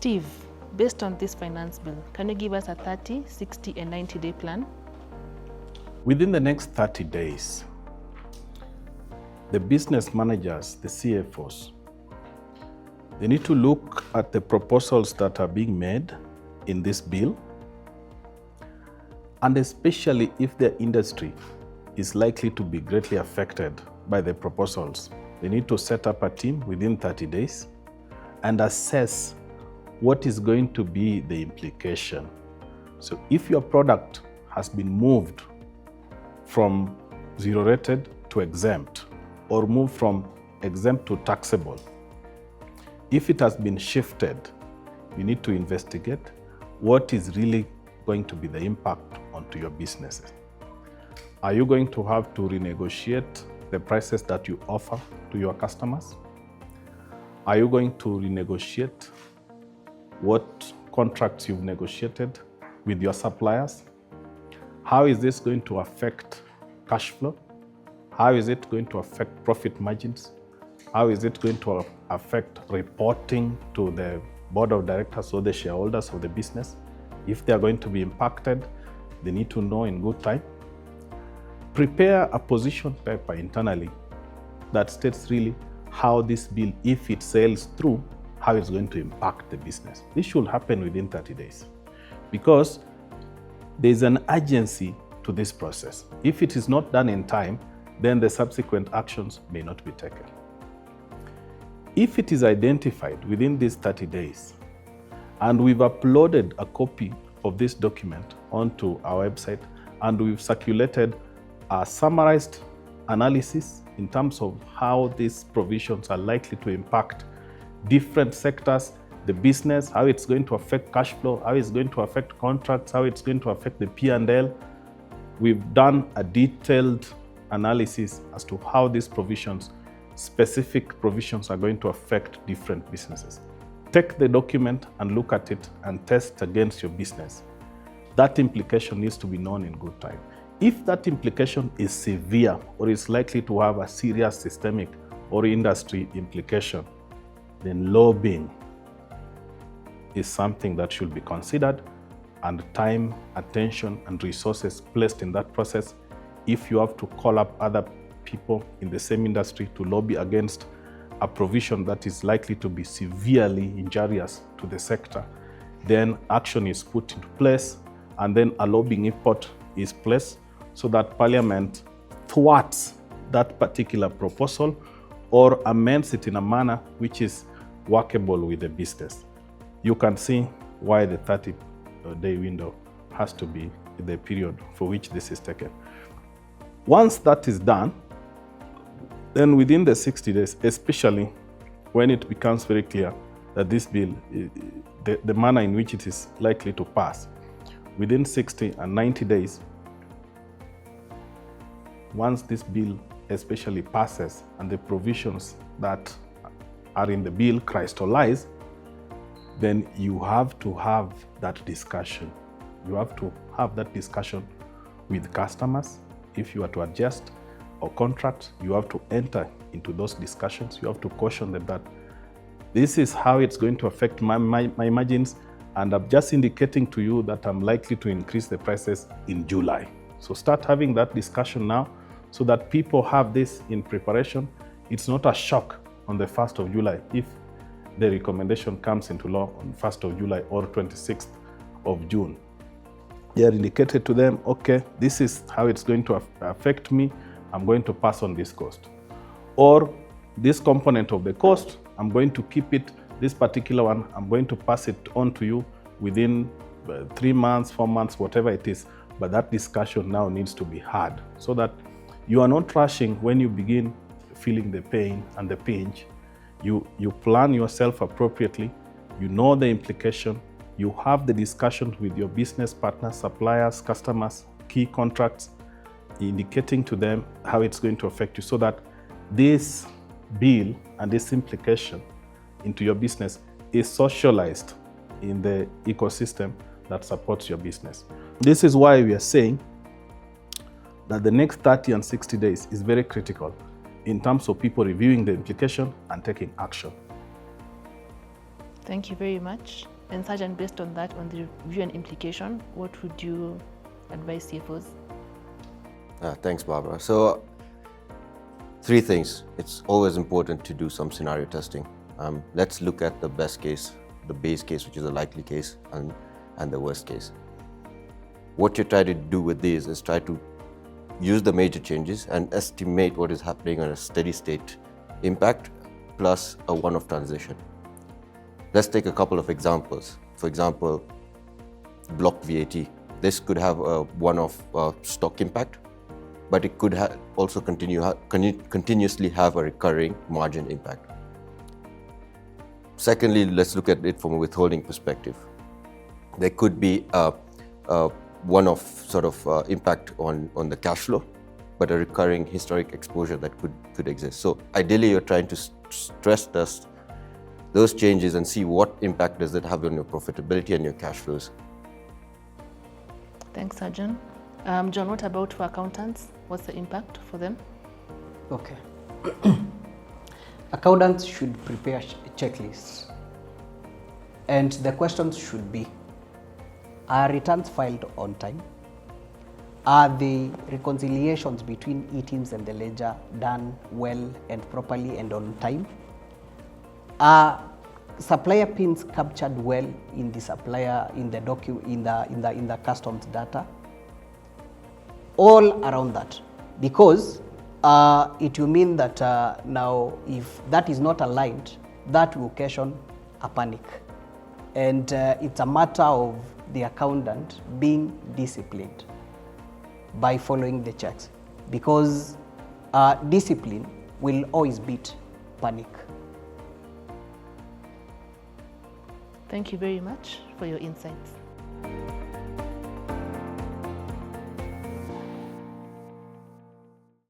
Steve, based on this finance bill, can you give us a 30, 60, and 90-day plan? Within the next 30 days, the business managers, the CFOs, they need to look at the proposals that are being made in this bill, and especially if their industry is likely to be greatly affected by the proposals. They need to set up a team within 30 days and assess what is going to be the implication. So if your product has been moved from zero rated to exempt, or moved from exempt to taxable, if it has been shifted, you need to investigate what is really going to be the impact onto your businesses. Are you going to have to renegotiate the prices that you offer to your customers? Are you going to renegotiate what contracts you've negotiated with your suppliers? How is this going to affect cash flow? How is it going to affect profit margins? How is it going to affect reporting to the board of directors or the shareholders of the business? If they are going to be impacted, they need to know in good time. Prepare a position paper internally that states really how this bill, if it sails through, how it's going to impact the business. This should happen within 30 days because there's an urgency to this process. If it is not done in time, then the subsequent actions may not be taken. If it is identified within these 30 days, and we've uploaded a copy of this document onto our website, and we've circulated a summarized analysis in terms of how these provisions are likely to impact different sectors, the business, how it's going to affect cash flow, how it's going to affect contracts, how it's going to affect the P&L. We've done a detailed analysis as to how these provisions, specific provisions, are going to affect different businesses. Take the document and look at it and test against your business. That implication needs to be known in good time. If that implication is severe or is likely to have a serious systemic or industry implication, then lobbying is something that should be considered, and time, attention, and resources placed in that process. If you have to call up other people in the same industry to lobby against a provision that is likely to be severely injurious to the sector, then action is put into place, and then a lobbying effort is placed so that Parliament thwarts that particular proposal or amends it in a manner which is workable with the business. You can see why the 30-day window has to be the period for which this is taken. Once that is done, then within the 60 days, especially when it becomes very clear that this bill, the manner in which it is likely to pass, within 60 and 90 days, once this bill especially passes and the provisions that are in the bill crystallize, then you have to have that discussion. You have to have that discussion with customers. If you are to adjust or contract, you have to enter into those discussions. You have to caution them that this is how it's going to affect my margins, and I'm just indicating to you that I'm likely to increase the prices in July. So start having that discussion now so that people have this in preparation. It's not a shock on the 1st of July if the recommendation comes into law on 1st of July or 26th of June. They are indicated to them, okay, this is how it's going to affect me. I'm going to pass on this cost. Or this component of the cost, I'm going to keep it, this particular one, I'm going to pass it on to you within 3 months, 4 months, whatever it is. But that discussion now needs to be had so that you are not rushing when you begin feeling the pain and the pinch. You plan yourself appropriately, you know the implication, you have the discussions with your business partners, suppliers, customers, key contracts, indicating to them how it's going to affect you so that this bill and this implication into your business is socialized in the ecosystem that supports your business. This is why we are saying that the next 30 and 60 days is very critical in terms of people reviewing the implication and taking action. Thank you very much. And Sergeant, based on that, on the review and implication, what would you advise CFOs? Thanks, Barbara. So, 3 things. It's always important to do some scenario testing. Let's look at the best case, the base case, which is a likely case, and the worst case. What you try to do with these is try to use the major changes and estimate what is happening on a steady state impact plus a one-off transition. Let's take a couple of examples. For example, block VAT. This could have a one-off stock impact, but it could also continuously have a recurring margin impact. Secondly, let's look at it from a withholding perspective. There could be a one-off sort of impact on the cash flow, but a recurring historic exposure that could exist. So ideally, you're trying to stress test those changes and see what impact does it have on your profitability and your cash flows. Thanks, Sergeant. John, what about for accountants? What's the impact for them? Okay. Accountants should prepare checklists. And the questions should be, are returns filed on time? Are the reconciliations between e-teams and the ledger done well and properly and on time? Are supplier pins captured well in the supplier in the customs data? All around that, because it will mean that now if that is not aligned, that will occasion a panic, and it's a matter of the accountant being disciplined by following the checks, because discipline will always beat panic. Thank you very much for your insights.